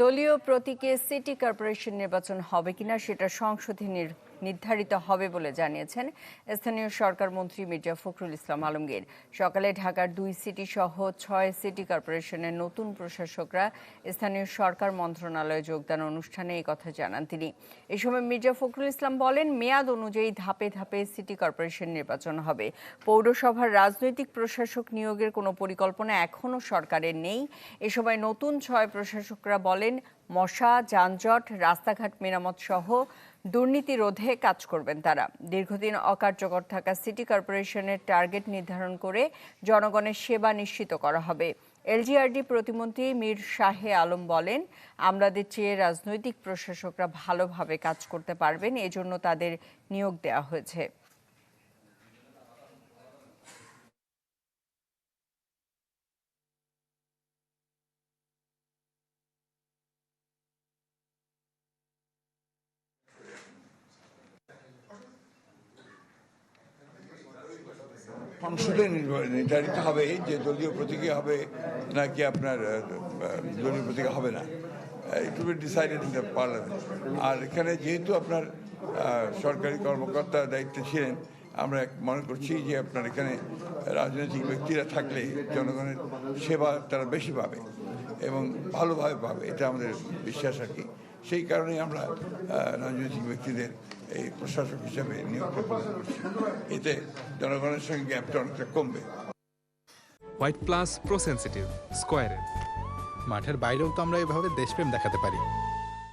দলীয় প্রতীকে city corporation নির্বাচন হবে কিনা সেটা সংসদে নির্ধারিত হবে বলে জানিয়েছেন স্থানীয় সরকার মন্ত্রী মির্জা ফখরুল ইসলাম আলমগীর। সকালে ঢাকার 2 সিটি সহ 6 সিটি কর্পোরেশনের নতুন প্রশাসকরা স্থানীয় সরকার মন্ত্রণালয়ে যোগদান অনুষ্ঠানে এই কথা জানান তিনি। এ সময় মির্জা ফখরুল ইসলাম বলেন, মেয়াদ অনুযায়ী ধাপে ধাপে সিটি কর্পোরেশন নির্বাচন হবে। পৌরসভার রাজনৈতিক প্রশাসক নিয়োগের কোনো পরিকল্পনা এখনও সরকারের নেই। এ সময় নতুন 6 প্রশাসকরা বলেন, মশা, যানজট, রাস্তাঘাট মেরামত সহ দুর্নীতি রোধে কাজ করবেন তারা। দীর্ঘদিন অকার্যকর থাকা সিটি কর্পোরেশনের টার্গেট নির্ধারণ করে জনগণের সেবা নিশ্চিত করা হবে। এলজিআরডি প্রতিমন্ত্রী মীর শাহে আলম বলেন, আমলাদের চেয়ে রাজনৈতিক প্রশাসকরা ভালোভাবে কাজ করতে পারবেন, এজন্য তাদের নিয়োগ দেওয়া হয়েছে। সংসদে নির্ধারিত হবে যে দলীয় প্রতীকে হবে নাকি আপনার দলীয় প্রতীকে হবে না। It will be decided in the parliament. আর এখানে যেহেতু আপনার সরকারি কর্মকর্তার দায়িত্বে ছিলেন, আমরা মনে করছি যে আপনার এখানে রাজনৈতিক ব্যক্তিরা থাকলে জনগণের সেবা তারা বেশি পাবে এবং ভালোভাবে পাবে, এটা আমাদের বিশ্বাস আর কি। সেই কারণেই আমরা রাজনৈতিক ব্যক্তিদের এই প্রশাসক হিসাবে নিয়োগ প্রদান করছি। এতে জনগণের সঙ্গে গ্যাপটা অনেকটা কমবে। হোয়াইট প্লাস প্রো সেনসিটিভ স্কয়ারের মাঠের বাইরেও তো আমরা এভাবে দেশপ্রেম দেখাতে পারি।